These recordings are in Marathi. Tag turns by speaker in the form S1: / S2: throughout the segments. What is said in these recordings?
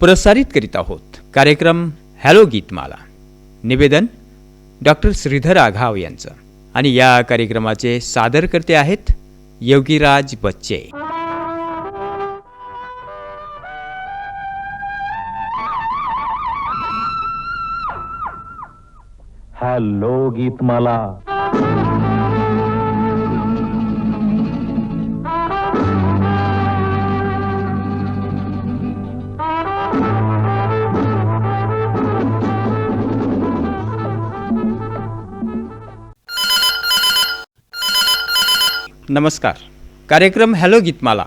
S1: प्रसारित करीत आहोत. कार्यक्रम हॅलो गीतमाला. निवेदन डॉक्टर श्रीधर आघाव यांचं. आणि या कार्यक्रमाचे सादरकर्ते आहेत योगीराज बच्चे.
S2: हॅलो गीतमाला.
S1: नमस्कार. कार्यक्रम हॅलो गीतमाला.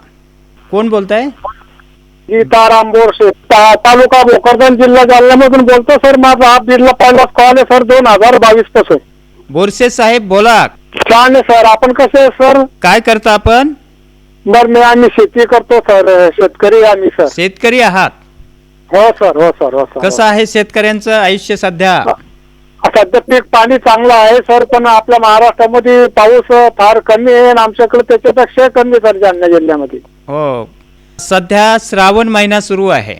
S1: कोण बोलताय?
S3: सीताराम बोरसे, तालुका भोकरदन, जिल्हा जालन्यामधून बोलतो सर. माझा हा बीडला पहिलाच कॉल आहे सर, 2022 पासून.
S1: बोरसे साहेब बोला.
S3: छान आहे सर. आपण कसे आहे सर?
S1: काय करता आपण?
S3: बरं, आम्ही शेती करतो सर, शेतकरी आम्ही सर.
S1: शेतकरी आहात?
S3: हो सर, हो सर, हो सर.
S1: कसं आहे शेतकऱ्यांचं आयुष्य सध्या?
S3: सध्या पीक पाणी चांगलं आहे सर, पण आपल्या महाराष्ट्रामध्ये पाऊस फार कमी आहे आणि आमच्याकडे त्याच्यापेक्षा कमी सर जालना जिल्ह्यामध्ये.
S1: हो, सध्या श्रावण महिना सुरू आहे.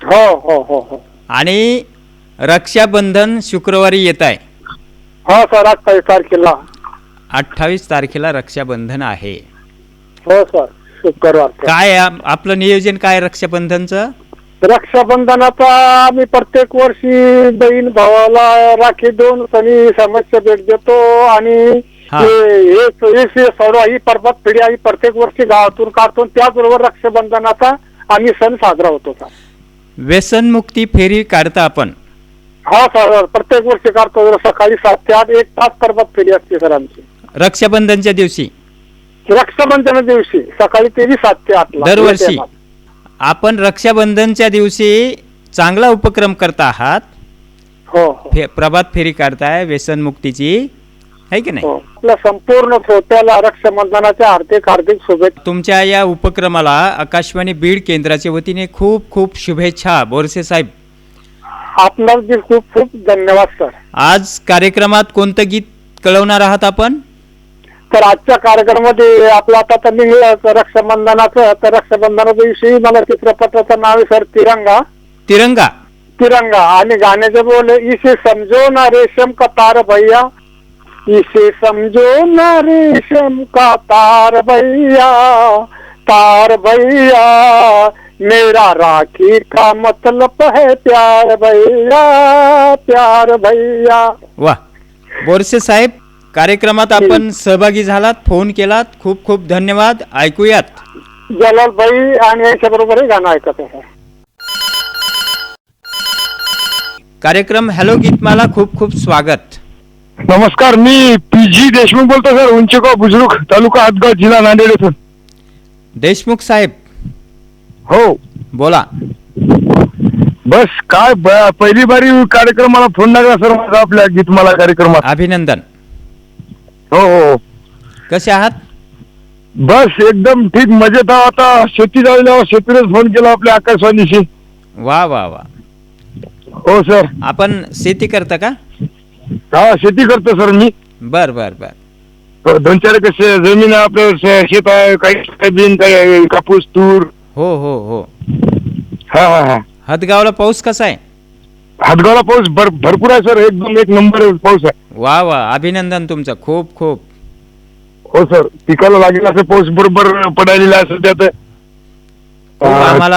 S3: हो हो हो हो.
S1: आणि रक्षाबंधन शुक्रवारी येत आहे.
S3: हो सर, 28 तारखेला.
S1: 28 तारखेला रक्षाबंधन आहे.
S3: हो सर, शुक्रवार.
S1: काय आपलं नियोजन काय रक्षाबंधनचं?
S3: रक्षाबंधनाचा आम्ही प्रत्येक वर्षी बहीण भावाला राखी देऊन सनी समस्या भेट देतो आणि ही पर्वत पिढी आम्ही प्रत्येक वर्षी गावातून काढतो. त्याचबरोबर रक्षाबंधनाचा आम्ही सण साजरा होतो सर.
S1: व्यसनमुक्ती फेरी काढता आपण?
S3: हा सर, प्रत्येक वर्षी काढतो. सकाळी 7 ते 8 1 तास पर्वत फेरी असते सर आमची
S1: रक्षाबंधनच्या दिवशी.
S3: रक्षाबंधना दिवशी सकाळी 7 ते 8
S1: दरवर्षी आपण रक्षाबंधनच्या दिवशी चांगला उपक्रम करता आहात.
S3: हो,
S1: प्रभात फेरी काढताय व्यसनमुक्तीची, आहे की नाही?
S3: आपल्या संपूर्ण श्रोत्याला रक्षाबंधनाच्या हार्दिक शुभेच्छा.
S1: तुमच्या या उपक्रमाला आकाशवाणी बीड केंद्राच्या वतीने खूप खूप शुभेच्छा बोरसे साहेब.
S3: आपल्याला खूप खूप धन्यवाद सर.
S1: आज कार्यक्रमात कोणतं गीत कळवणार आहात आपण?
S3: तर आजच्या कार्यक्रमामध्ये आपला आता निघलं रक्षाबंधनाचं, तर रक्षाबंधनाच्या दिवशी मला चित्रपटाचं नाव आहे सर तिरंगा.
S1: तिरंगा.
S3: तिरंगा. आणि गाण्याचे बोले, इसे समजो ना रेशम का तार भैया, इसे समजो ना रेशम का तार भैया, तार भैया मेरा राखी का मतलब है प्यार भैया, प्यार भैया.
S1: वा, बोरसे साहेब कार्यक्रमात आपण सहभागी झालात, फोन केलात, खूप खूप धन्यवाद. ऐकूयात
S3: जलाल भाई आणि यांच्या बरोबर गाणं ऐकत आहे.
S1: कार्यक्रम हॅलो गीतमाला खूप खूप स्वागत.
S3: नमस्कार, मी पी.जी. देशमुख बोलतो सर, उंचगाव बुजुर्ग, तालुका हातगाव, जिल्हा नांदेड येथून.
S1: देशमुख साहेब
S3: हो
S1: बोला.
S3: बस काय पहिली बारी कार्यक्रमाला फोन लागला सर माझा आपल्या गीतमाला कार्यक्रमात.
S1: अभिनंदन.
S3: हो हो.
S1: कसे आहात?
S3: बस एकदम ठीक, मजेत आहोत. आता शेती जायला शेतीलाच फोन केला आपल्या आकाशवाणीशी.
S1: वा वा वा.
S3: हो सर.
S1: आपण शेती करता का?
S3: हा, शेती करतो सर मी.
S1: बर बर बर.
S3: 2-4 एकर जमीन आहे आपलं, शेत आहे, काही सोयाबीन, काही कापूस, तूर.
S1: हो हो हो.
S3: हा हा हा.
S1: हदगावला पाऊस कसा आहे?
S3: हातगावला पाऊस भरपूर आहे सर, एकदम एक नंबर पाऊस आहे.
S1: वा वा, अभिनंदन तुमचं खूप खूप.
S3: हो सर, पिकाला लागेल असं पाऊस बरोबर पडायला आहे सध्या.
S1: आम्हाला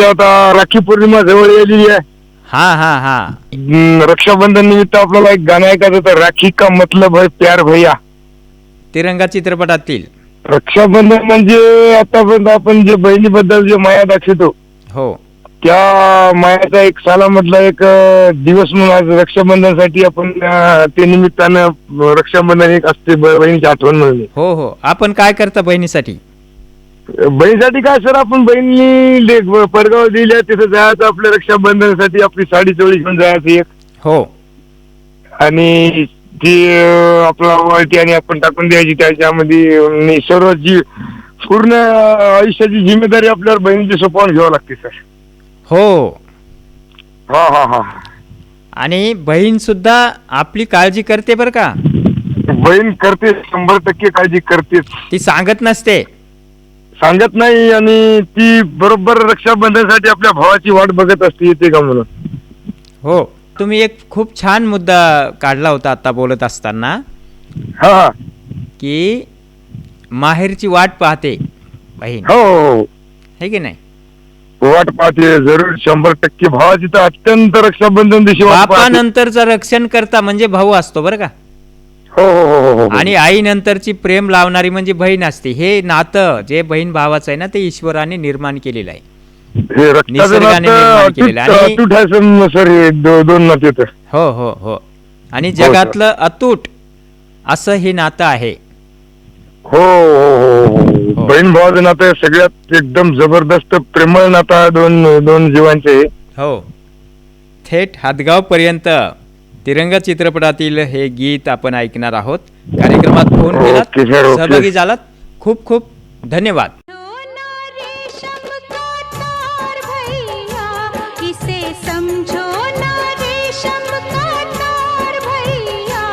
S3: आता राखी पौर्णिमा जवळ येलेली आहे.
S1: हा हा हा.
S3: रक्षाबंधन निमित्त आपल्याला एक गाणं ऐकायचं तर, राखी का मतलब है प्यार भैया.
S1: तिरंगा चित्रपटातील.
S3: रक्षाबंधन म्हणजे आतापर्यंत आपण जे बहिणीबद्दल जे माया दाखवतो,
S1: हो,
S3: त्या मायाचा एक सालामधला एक दिवस म्हणून आज रक्षाबंधनसाठी आपण ते निमित्तानं रक्षाबंधन एक असते बहिणीची आठवण म्हणून.
S1: हो हो. आपण काय करता बहिणीसाठी?
S3: बहिणीसाठी काय सर, आपण बहिणी परगाव दिल्या तिथं जायचं आपल्या रक्षाबंधनासाठी, आपली साडी चोळी घेऊन जायचं एक. हो. आणि ती आपला वळती आणि आपण टाकून द्यायची त्याच्यामध्ये. सर्व जी पूर्ण आयुष्याची जिम्मेदारी आपल्याला बहिणीची सोपवून घ्यावं लागते सर.
S1: हो.
S3: हा हा हा.
S1: आणि बहीण सुद्धा आपली काळजी करते बरं का?
S3: बहीण करते, 100% काळजी करते.
S1: ती सांगत नसते.
S3: सांगत नाही आणि ती बरोबर रक्षाबंधनसाठी आपल्या भावाची वाट बघत असते, येते का म्हणून.
S1: हो, तुम्ही एक खूप छान मुद्दा काढला होता आता बोलत असताना,
S3: हा.
S1: की माहेरची वाट पाहते बहीण,
S3: हो हो
S1: है की नाही?
S3: वाट पाहते जरूर 100% भावाची तर अत्यंत रक्षाबंधन दिवशी वाट पाहते.
S1: बापानंतरचं रक्षण करता म्हणजे भाऊ असतो बरं का.
S3: हो हो हो हो हो.
S1: आणि आई नंतरची प्रेम लावणारी म्हणजे बहीण असते. हे नातं जे बहीण भावाचं आहे ना, ते ईश्वराने निर्माण केलेलं आहे.
S3: हे रक्ताचं
S1: निसर्गाने
S3: नातं
S1: निर्माण केलेलं
S3: अतूट
S1: आणि-
S3: अतूट आहे सर हे दोन नाते तर.
S1: हो हो हो. आणि
S3: सर.
S1: जगातलं अतूट असं हे नातं आहे.
S3: हो हो हो
S1: हो.
S3: हो. बहीण भावाचं नातं सगळ्यात एकदम जबरदस्त प्रेमळ नातं आहे दोन जीवांचे.
S1: हो. थेट हातगाव पर्यंत तिरंगा चित्रपटातील हे गीत आपण ऐकणार आहोत. कार्यक्रमात फोन
S3: ओके
S1: केलात,
S3: सर, ओके.
S1: सहभागी झालात, खूप खूप धन्यवाद.
S4: सोना रेशम का तार भैया, इसे समझो ना रेशम का तार भैया,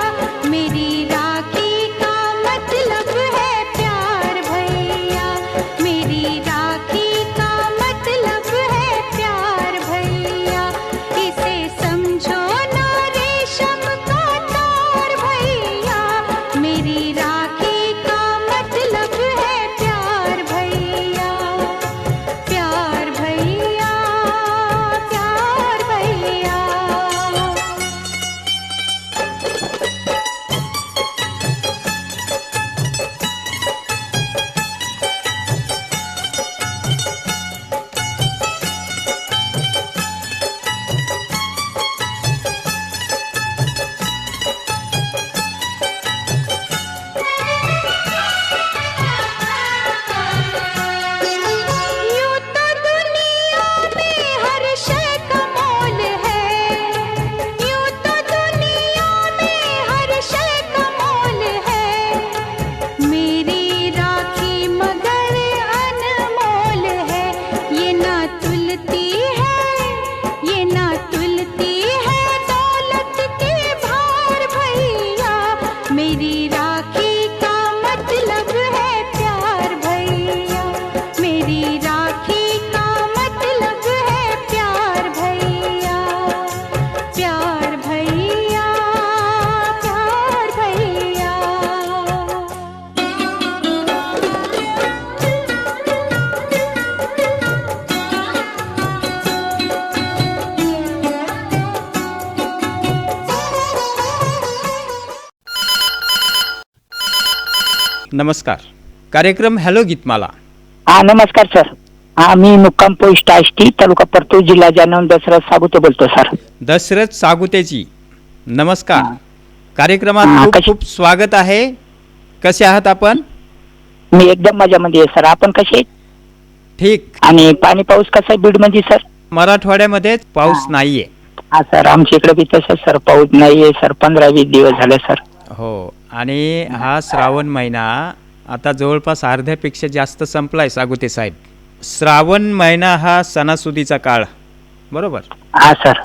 S4: मेरी राखी का मतलब है प्यार भैया, मेरी राखी का मतलब है प्यार भैया, इसे समझो ना रेशम का तार भैया, मेरी राखी का मतलब है प्यार भैया, प्यार भैया, प्यार भैया. यूं तो दुनिया में हर शय का मोल है, यूं तो दुनिया में हर शय का मोल है, मेरी राखी मगर अनमोल है, ये ना तुलती है, ये ना तुलती है दौलत के भार भैया, मेरी राखी का मतलब है प्यार भैया, मेरी राखी का मतलब है प्यार भैया, प्यार भैया, प्यार भैया.
S1: नमस्कार. कार्यक्रम हॅलो गीतमाला.
S5: हा नमस्कार सर. हा मी मुक्काम पोस्ट आष्टी तालुका परतूर जिल्हा जालना दसरथ साबुते बोलतो सर.
S1: दशरथ सागुतेची नमस्कार. कार्यक्रमात
S5: हा,
S1: खूप
S5: कशी-
S1: खूप स्वागत आहे. कसे आहात आपण?
S5: मी एकदम मजामध्ये आहे सर. आपण कसे आहेत?
S1: ठीक.
S5: आणि पाणी पाऊस कसा आहे बीड मध्ये सर?
S1: मराठवाड्यामध्ये पाऊस नाहीये.
S5: हा सर आमच्या इकडे बी तसंच सर पाऊस नाहीये सर. 15-20 दिवस झाले सर.
S1: हो. आणि हा श्रावण महिना आता जवळपास अर्ध्यापेक्षा जास्त संपलाय सागुते साहेब. श्रावण महिना हा सणासुदीचा काळ, बरोबर.
S5: हा सर.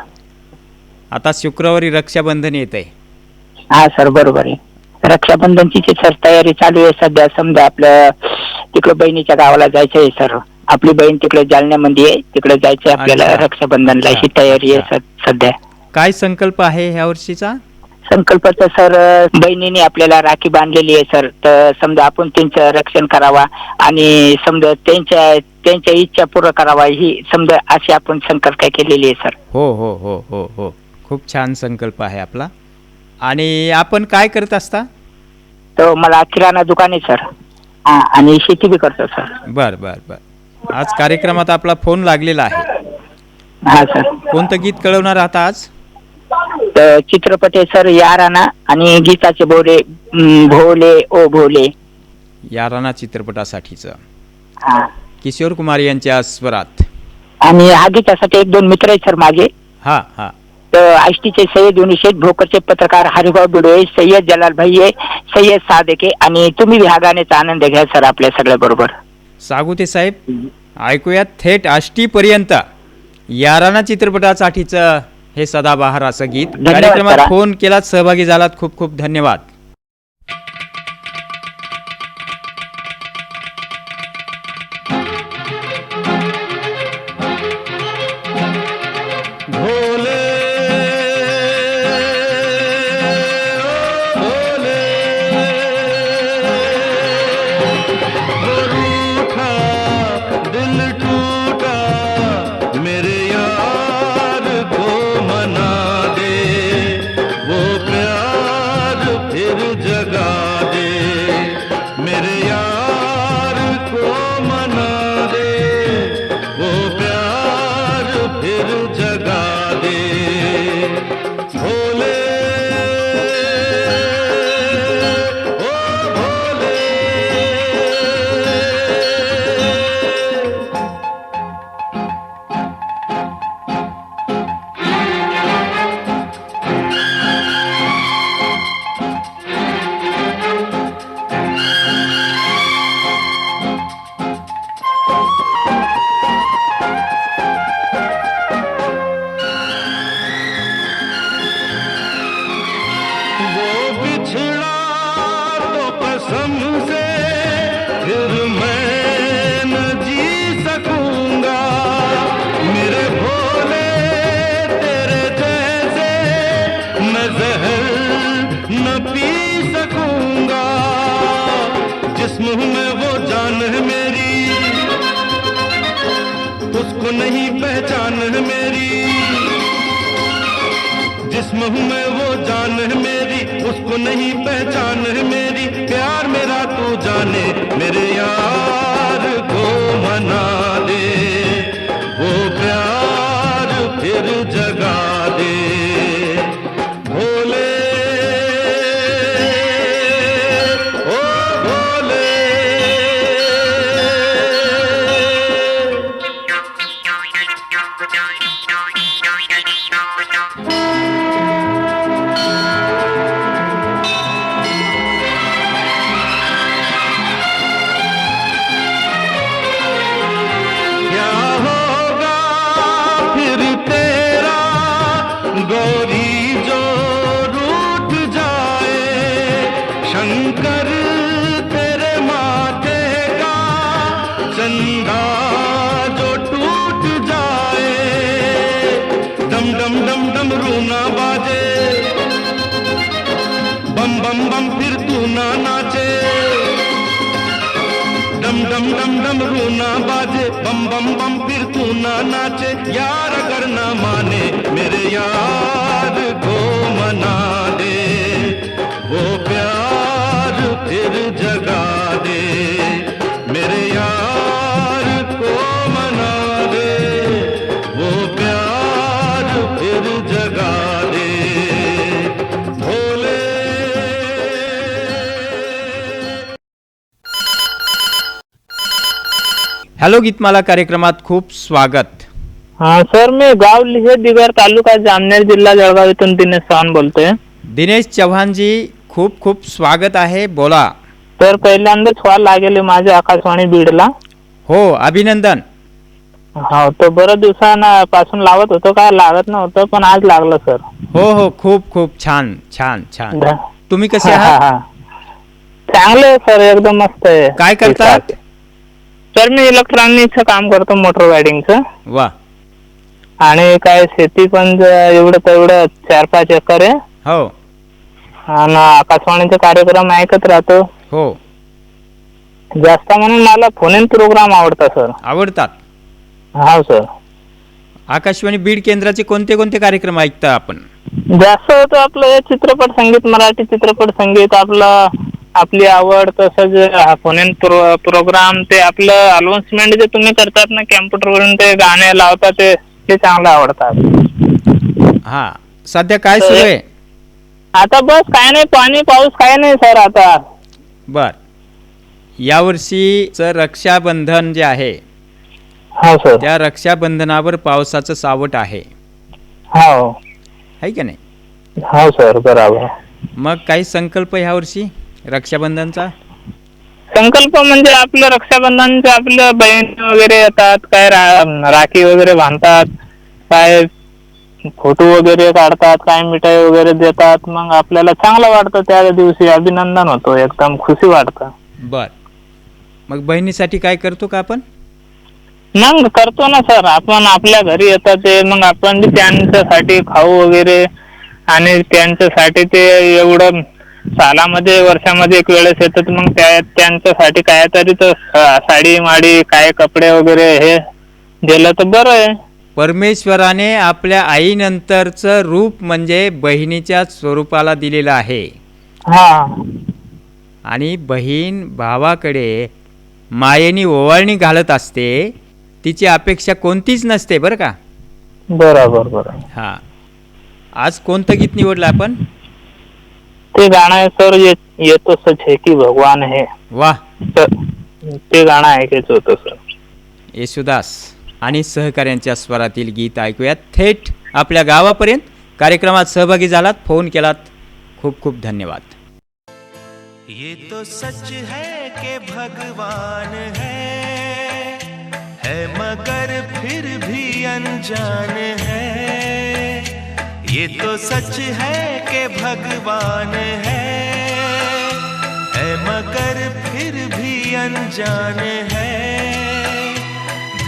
S1: आता शुक्रवारी रक्षाबंधन येत आहे.
S5: हा सर बरोबर आहे. रक्षाबंधनची सर तयारी चालू आहे सध्या. समजा आपल्या तिकडे बहिणीच्या गावाला जायचं आहे सर. आपली बहीण तिकडे जालन्यामध्ये आहे, तिकडे जायचंय आपल्याला
S1: अच्छा.
S5: रक्षाबंधनला.
S1: अच्छा.
S5: ही तयारी आहे
S1: अच्छा.
S5: सध्या.
S1: काय संकल्प आहे ह्या वर्षीचा?
S5: संकल्पाचं सर बहिणीने आपल्याला राखी बांधलेली आहे सर. तर समजा आपण त्यांचं रक्षण करावा आणि समजा त्यांच्या इच्छा पूर्ण करावा, ही समजा अशी आपण संकल्प केलेली आहे सर.
S1: हो हो हो हो हो. खूप छान संकल्प आहे आपला. आणि आपण काय करत असता?
S5: तर मला किराणा दुकान आहे सर. हा आणि शेती बी करतो सर.
S1: बर बर बर. आज कार्यक्रमात आपला फोन लागलेला आहे.
S5: हा सर.
S1: कोणतं गीत कळवणार आहात आज?
S5: तर चित्रपट आहे सर याराना आणि गीताचे बोले भोले ओ भोले.
S1: याराना चित्रपटासाठीचं
S5: हा
S1: किशोर कुमार यांच्या स्वरात.
S5: आणि हा गीतासाठी 1-2 मित्र आहेत सर माझे.
S1: हा हा.
S5: तर आष्टीचे सय्यद युनिशेठ, भोकरचे पत्रकार हरिभाऊ बिडोळे, सय्यद जलाल भाई आहे, सय्यद सादेके. आणि तुम्ही ह्या गाण्याचा आनंद घ्या सर आपल्या सगळ्या बरोबर.
S1: सागुते साहेब, ऐकूयात थेट आष्टीपर्यंत याराना चित्रपटासाठीचं हे सदाबहार असं गीत.
S5: धन्यवाद
S1: कार्यक्रमात
S5: सर.
S1: फोन केलात, सहभागी झालात, खूप खूप धन्यवाद.
S6: पहचान है मेरी, जिस्म हूँ मैं वो जान है मेरी, उसको नहीं पहचान है मेरी। प्यार मेरा तू जाने, मेरे यार को मना दे, वो प्यार फिर जगा दे। भोले ओ भोले, क्या होगा फिर तेरा गौरी जो रूठ जाए, शंकर तेरे माथे का चंदा जो टूट जाए। डम डम डम डम रूना बाजे, बम बम बम फिर तू ना नाचे। डम डम डम डम रूना बाजे, बम बम बम फिर तू ना नाचे। यार अगर ना माने, मेरे यार को मना दे, वो प्यार फिर जगा दे। मेरे यार को मना दे, वो प्यार फिर जगा दे। भोले
S1: हॅलो गीतमाला कार्यक्रमात खूप स्वागत.
S7: हा सर, मी गाव लिहे दिगर तालुका जामनेर जिल्हा जळगाव इथून दिनेश चव्हाण बोलतोय.
S1: दिनेश चव्हाणजी, खूप खूप स्वागत आहे, बोला.
S7: तर पहिल्यांदाच कॉल लागेल माझ्या आकाशवाणी बीडला.
S1: हो, अभिनंदन.
S7: हो, तो बऱ्याच दिवसांपासून लावत होतो, काय लागत नव्हतं, पण आज लागलं सर.
S1: हो हो, खूप खूप छान छान छान.
S7: ध-
S1: तुम्ही कसे
S7: हा,
S1: आहात?
S7: हा. चांगलं आहे सर, एकदम मस्त आहे.
S1: काय करतात?
S7: सर मी इलेक्ट्रॉनिकचं काम करतो, मोटर वायडिंगचं.
S1: वा.
S7: आणि काय शेती पण एवढं तेवढं 4-5 एकर आहे.
S1: हो
S7: आणि आकाशवाणीचे कार्यक्रम ऐकत राहतो
S1: हो,
S7: जास्त. म्हणून मला फोन इन प्रोग्राम आवडता सर.
S1: आवडतात.
S7: हा सर.
S1: आकाशवाणी बीड केंद्राचे कोणते कोणते कार्यक्रम ऐकता आपण?
S7: जास्त होतं आपलं हे चित्रपट संगीत, मराठी चित्रपट संगीत, आपली आवड. तसंच फोन इन प्रोग्राम, ते आपलं अनाउन्समेंट जे तुम्ही करतात ना कॅम्प्युटरवरून, ते गाणे लावतात, ते चांगलं आवडतात.
S1: हा, सध्या काय सुरू आहे?
S7: आता बस काय नाही, पाणी पाऊस काय नाही सर आता.
S1: बर, यावर्षीचं रक्षाबंधन जे आहे,
S7: हो सर.
S1: त्या रक्षाबंधनावर पावसाचं सावट आहे,
S7: हो
S1: है की नाही?
S7: हो सर, बरोबर.
S1: मग काही संकल्प ह्या वर्षी रक्षाबंधनचा?
S7: संकल्प म्हणजे आपलं रक्षाबंधनचे आपलं बहीण वगैरे येतात, काय राखी वगैरे बांधतात, काय फोटो वगैरे काढतात, काय मिठाई वगैरे देतात. मग आपल्याला चांगलं वाटतं, त्या दिवशी अभिनंदन होतो, एकदम खुशी वाटतं.
S1: बर, मग बहिणीसाठी काय करतो का आपण?
S7: मग करतो ना सर, आपण आपल्या घरी येतात ते, मग आपण त्यांच्यासाठी खाऊ वगैरे, आणि त्यांच्यासाठी ते एवढं सालामध्ये वर्षामध्ये एक वेळेस येतात, मग त्यांच्यासाठी काहीतरी तर साडी माडी काय कपडे वगैरे हे दिलं तर बरं आहे.
S1: परमेश्वराने आपल्या आईनंतरचं रूप म्हणजे बहिणीच्या स्वरूपाला दिलेलं आहे.
S7: हा.
S1: आणि बहीण भावाकडे मायेनी ओवाळणी घालत असते, तिची अपेक्षा कोणतीच नसते, बरं का?
S7: बरोबर बरोबर.
S1: हा, आज कोणतं गीत निवडलं आपण?
S7: ते गाणं आहे सर, ये तो सच है की भगवान है.
S1: वा,
S7: ते गाणं ऐकायचं होतं सर.
S1: येशुदास आणि सहकाऱ्यांच्या स्वरातील गीत ऐकूयात थेट आपल्या गावापर्यंत. कार्यक्रमात सहभागी झालात, फोन केलात, खूप खूप धन्यवाद.
S8: ये तो सच है कि भगवान है मगर फिर भी अनजान है। ये तो सच है कि भगवान है मगर फिर भी अनजान है।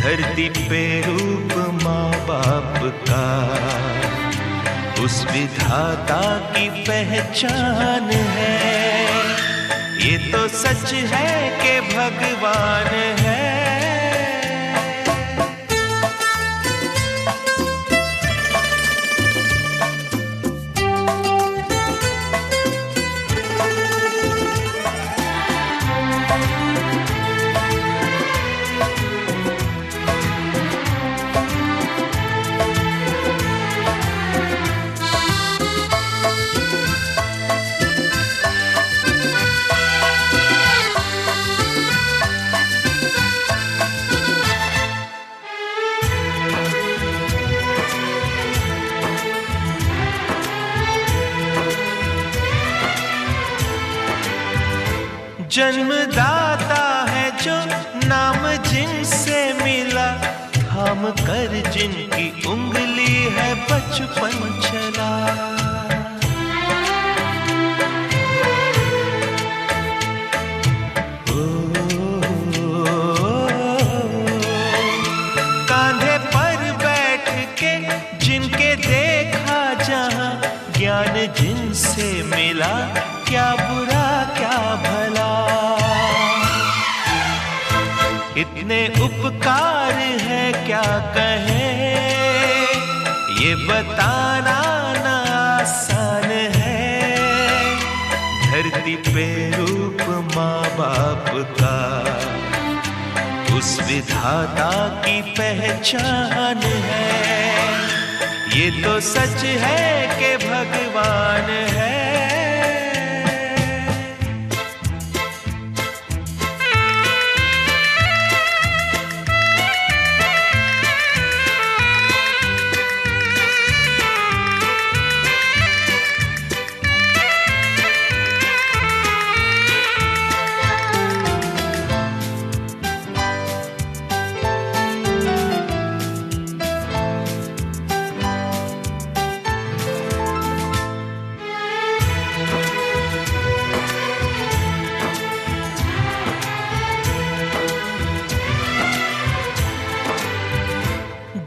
S8: धरती पे रूप माँ बाप का उस विधाता की पहचान है। ये तो सच है कि भगवान है। जन्मदाता है जो नाम जिनसे मिला, थाम कर जिनकी उंगली है बचपन चला। कांधे पर बैठ के जिनके देखा जहां, ज्ञान जिनसे मिला, क्या बुरा क्या भला। इतने उपकार है क्या कहें, ये बताना ना आसान है। धरती पे रूप माँ बाप का, उस विधाता की पहचान है। ये तो सच है कि भगवान है।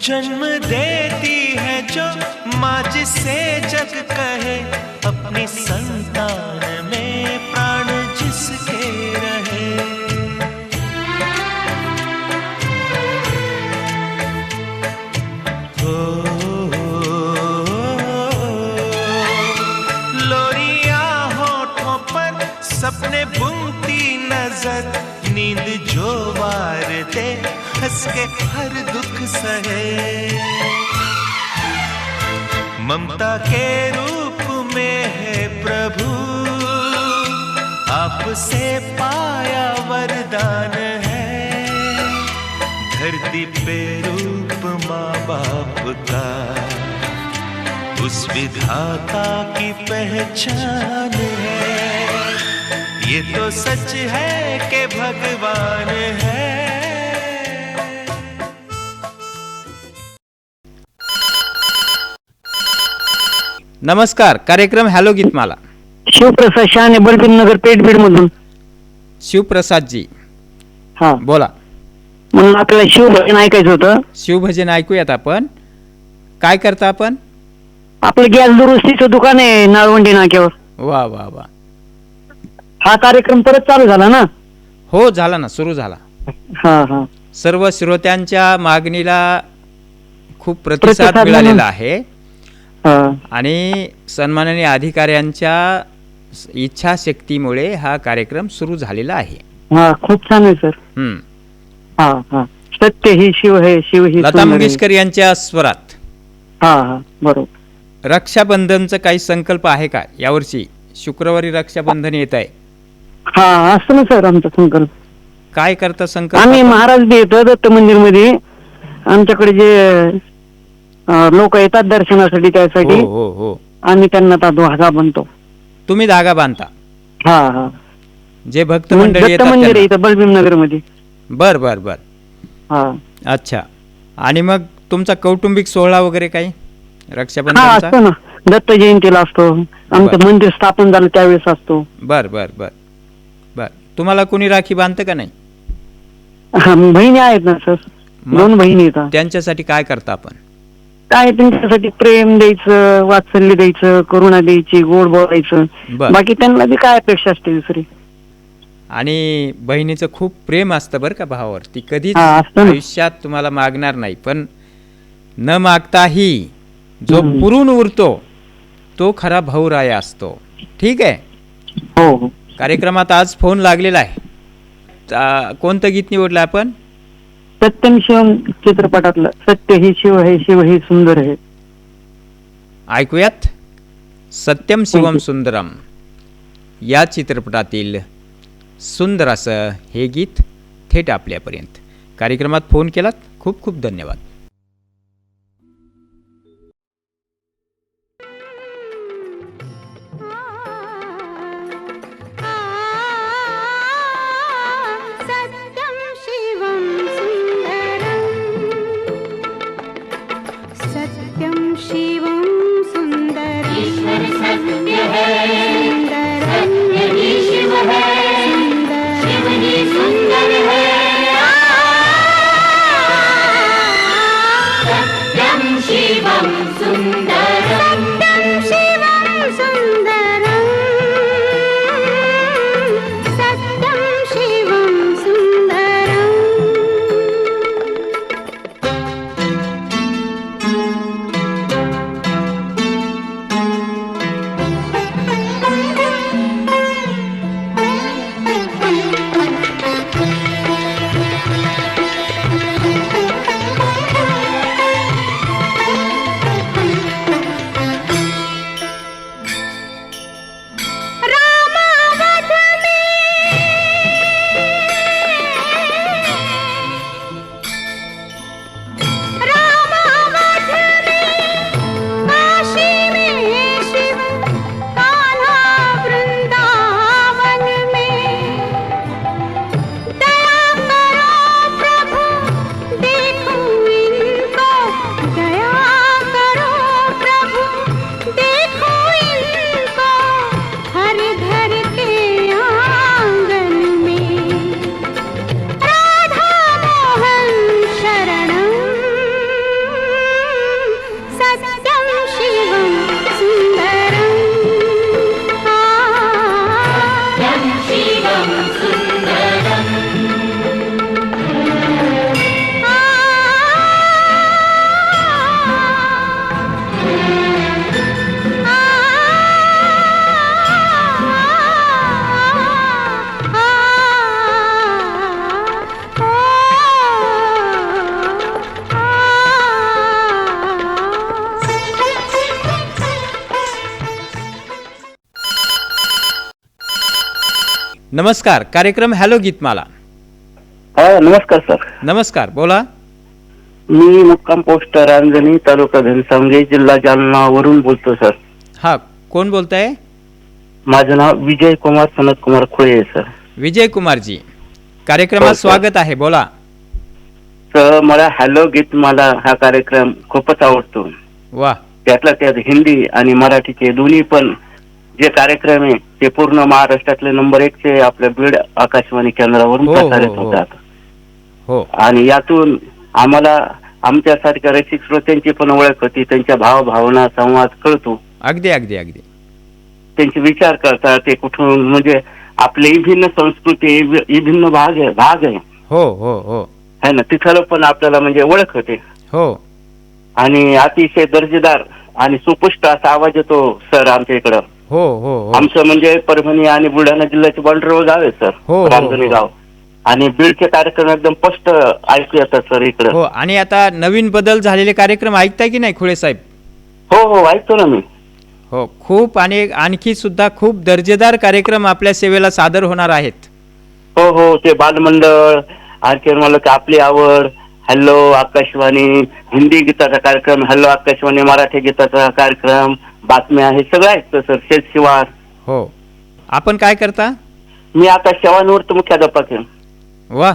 S8: जन्म देती है जो माँ जिसे जग कहे, अपनी संतान में प्राण जिसके रहे। लोरियां होठों पर सपने बुनती नजर, नींद जो वार दे हंस के हर दुख सहे। ममता के रूप में है प्रभु, आपसे पाया वरदान है। धरती पे रूप माँ बाप का, उस विधाता की पहचान है। ये तो सच है कि भगवान है।
S1: नमस्कार, कार्यक्रम हॅलो गीतमाला.
S9: शिवप्रसाद शहाणे, बलबीर नगर, पेठबीड मधून.
S1: शिवप्रसादजी
S9: हा
S1: बोला.
S9: म्हणून आपल्याला शिवभजन ऐकायचं होतं.
S1: शिवभजन ऐकूयात आपण. काय करता आपण?
S9: आपलं गॅस दुरुस्तीचं दुकान आहे नाळवंडी नाक्यावर.
S1: वा वा वा.
S9: हा कार्यक्रम परत चालू झाला ना?
S1: हो झाला ना, सुरू झाला.
S9: हा हा.
S1: सर्व श्रोत्यांच्या मागणीला खूप प्रतिसाद मिळालेला आहे आणि सन्माननीय अधिकाऱ्यांच्या इच्छाशक्तीमुळे हा कार्यक्रम सुरू झालेला आहे.
S9: हा खूप छान आहे सर. हा हा. सत्य ही शिव है, शिव ही
S1: लता मंगेशकर यांच्या स्वरात.
S9: हा हा बरोबर.
S1: रक्षाबंधनचा काही संकल्प आहे का यावर्षी? शुक्रवारी रक्षाबंधन येत आहे.
S9: हा असं ना सर आमचा संकल्प.
S1: काय करता संकल्प?
S9: आम्ही महाराज बी येतो दत्त मंदिर मध्ये. आमच्याकडे जे लोक येतात दर्शनासाठी त्यासाठी
S1: हो हो
S9: आम्ही त्यांना धागा बांधतो.
S1: तुम्ही धागा बांधता?
S9: हा हा.
S1: जे भक्त मंडळी
S9: दत्त मंदिर आहे इथं बलबीर नगर मध्ये.
S1: बर बर बर.
S9: हा
S1: अच्छा. आणि मग तुमचा कौटुंबिक सोहळा वगैरे काही
S9: हा
S1: रक्षाबंधनचा?
S9: असतो ना, दत्त जयंतीला असतो. आमचं मंदिर स्थापन झालं त्यावेळेस असतो.
S1: बर बर बर बर. तुम्हाला कोणी राखी बांधतं का नाही?
S9: बहिणी आहेत ना सर, 2 बहिणी येतात.
S1: त्यांच्यासाठी काय करता आपण?
S9: काय त्यांच्यासाठी प्रेम द्यायचं, वात्सल्य द्यायचं, करुणा द्यायची, गोड बोलायचं. बाकी त्यांना बी काय अपेक्षा असते दुसरी.
S1: आणि बहिणीचं खूप प्रेम असतं बरं का भावावर. ती कधीच आयुष्यात तुम्हाला मागणार नाही, पण न मागताही जो पुरून उरतो तो खरा भाऊराया असतो. ठीक आहे.
S9: हो.
S1: कार्यक्रमात आज फोन लागलेला आहे. कोणतं गीत निवडलं आपण?
S9: सत्यम शिवम चित्रपटातलं सत्य ही शिव है, शिव ही सुंदर है.
S1: ऐकूयात. सत्यम शिवम सुंदरम या चित्रपटातील सुंदर असं हे गीत थेट आपल्यापर्यंत. कार्यक्रमात फोन केलात, खूप खूप धन्यवाद.
S4: सत्यं शिवं सुन्दरम् ईश्वर सत्य है सत्य ही शिव है शिव ही सुंदर है सत्यं शिवं सुन्दरम् सत्यं शिवं सुन्दरम् सत्यं शिवं सुन्दरम्
S1: नमस्कार. कार्यक्रम हॅलो गीतमाला.
S10: नमस्कार सर.
S1: नमस्कार, बोला.
S10: मी मुक्काम पोस्ट रांजणी, तालुका घनसावंगी, जिल्हा जालना वरून बोलतो सर.
S1: हा, कोण बोलताय?
S10: माझं नाव विजय कुमार सनत कुमार खुळे आहे सर.
S1: विजय कुमारजी, कार्यक्रमात स्वागत आहे, बोला.
S10: सर, मला हॅलो गीतमाला हा कार्यक्रम खूपच आवडतो.
S1: वा.
S10: त्यातल्या त्यात हिंदी आणि मराठीचे दोन्ही पण जे कार्यक्रम आहे ते पूर्ण महाराष्ट्रातले नंबर 1 चे आपल्या बीड आकाशवाणी केंद्रावरून प्रसारित होतात.
S1: हो.
S10: आणि यातून आम्हाला आमच्यासारख्या रसिक श्रोत्यांची पण ओळख होती, त्यांच्या भावभावना संवाद कळतो.
S1: अगदी अगदी अगदी.
S10: त्यांचे विचार करतात, ते कुठून म्हणजे आपली भिन्न संस्कृती भिन्न भाग आहे.
S1: हो हो हो,
S10: है ना, तिथलं पण आपल्याला म्हणजे ओळख होते.
S1: हो. आणि
S10: अतिशय दर्जेदार आणि सुपुष्ट असा आवाज येतो सर आमच्या इकडं.
S1: हो हो हो.
S10: आमचं म्हणजे परभणी आणि बुलढाणा जिल्ह्याचे बॉर्डरवर गाव आहे सर.
S1: हो,
S10: रांजणी गाव. आणि बीडचे कार्यक्रम एकदम स्पष्ट ऐकू येतात सर इकडे.
S1: हो. आणि आता नवीन बदल झालेले कार्यक्रम ऐकताय की नाही खुळे साहेब?
S10: हो हो, ऐकतो ना मी.
S1: हो, खूप आणि आणखी सुद्धा खूप दर्जेदार कार्यक्रम आपल्या सेवेला सादर होणार आहेत.
S10: हो हो, ते बालमंडळ, आणखी मला आपली आवड, हॅलो आकाशवाणी, हिंदी गीताचा कार्यक्रम, हॅलो आकाशवाणी मराठी गीताचा कार्यक्रम, बातम्या, हे सगळं ऐकतो सर. शेतशिवार.
S1: हो. आपण काय करता?
S10: मी आता सेवानिवृत्त मुख्याध्यापक आहे.
S1: वा.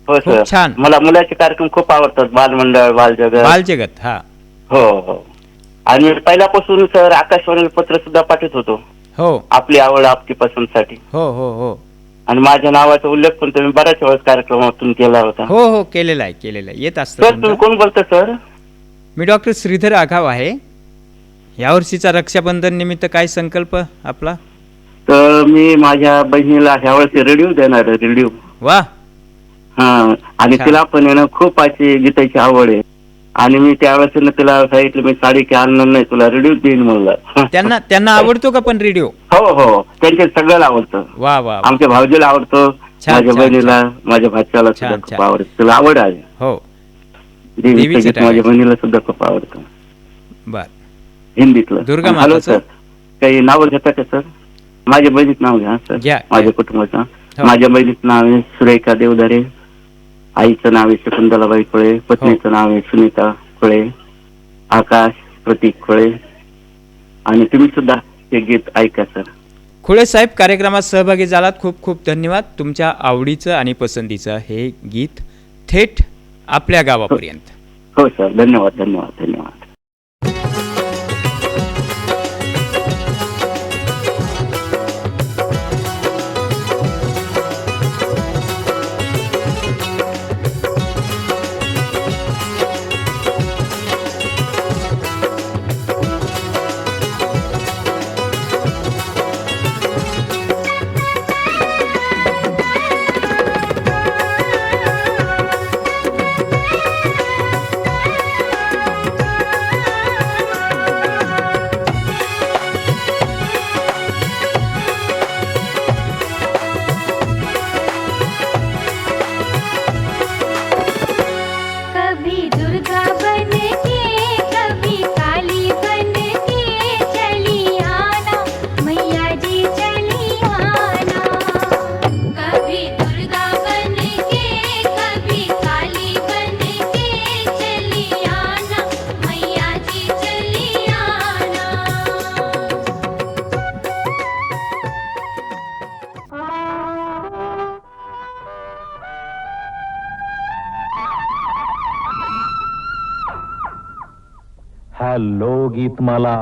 S10: हो सर.
S1: छान.
S10: मला मुलाचे कार्यक्रम खूप आवडतात, बालमंडळ,
S1: बालजगत. हा.
S10: हो हो. आणि पहिल्यापासून सर आकाशवाणीला पत्र सुद्धा पाठवत होतो.
S1: हो.
S10: आपली आवड आपली पसंतसाठी.
S1: हो हो हो.
S10: आणि माझ्या नावाचा उल्लेख पण तुम्ही बऱ्याच वेळेस कार्यक्रमातून केला होता.
S1: हो हो, केलेला आहे. येत असतं.
S10: सर, तुम्ही कोण बोलता सर?
S1: मी डॉक्टर श्रीधर आघाव आहे. यावर्षीचा रक्षाबंधन निमित्त काय संकल्प आपला?
S10: तर मी माझ्या बहिणीला ह्यावेळेस रेडिओ देणार आहे. रेडिओ.
S1: वा.
S10: हा. आणि तिला पण आहे ना खूप अशी गीताची आवड आहे. आणि मी त्यावेळेस तिला सांगितलं मी साडी की आणणार नाही, तुला रेडिओ देईन म्हणलं.
S1: त्यांना आवडतो का पण रेडिओ?
S10: हो हो, त्यांच्या सगळ्याला आवडतं.
S1: वा वा.
S10: आमच्या भाऊजीला आवडतो, माझ्या बहिणीला, माझ्या भाच्याला सुद्धा खूप आवडतं. तुला आवड आहे.
S1: हो.
S10: देवीचं गीत माझ्या बहिणीला सुद्धा खूप आवडतं.
S1: बर.
S10: हिंदीतलं.
S1: दुर्गा
S10: हॅलो सर, काही नाव घेता का सर? माझ्या बहिणीचं नाव घ्या सर. माझ्या कुटुंबाचं. माझ्या बहिणीचं नाव आहे सुरेखा देवधारे, आईचं नाव आहे शकुंतलाबाई खुळे, पत्नीचं नाव आहे सुनीता खुळे, आकाश प्रतीक खुळे. आणि तुम्ही सुद्धा हे गीत ऐका सर.
S1: खुळे साहेब, कार्यक्रमात सहभागी झालात, खूप खूप धन्यवाद. तुमच्या आवडीचं आणि पसंतीचं हे गीत थेट आपल्या गावापर्यंत.
S10: हो सर, धन्यवाद धन्यवाद धन्यवाद.
S4: कभी दुर्गा बन के कभी काली बन के चली आना मैया जी चली आना. कभी दुर्गा बन के कभी काली बन के चली आना मैया जी चली आना.
S2: हॅलो गीतमाला.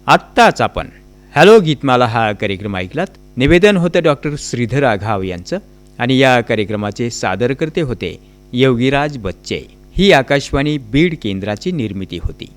S1: आत्ताच आपण हॅलो गीतमाला हा कार्यक्रम ऐकलात. निवेदन होतं डॉक्टर श्रीधर आघाव यांचं आणि या कार्यक्रमाचे सादरकर्ते होते योगीराज बच्चे. ही आकाशवाणी बीड केंद्राची निर्मिती होती.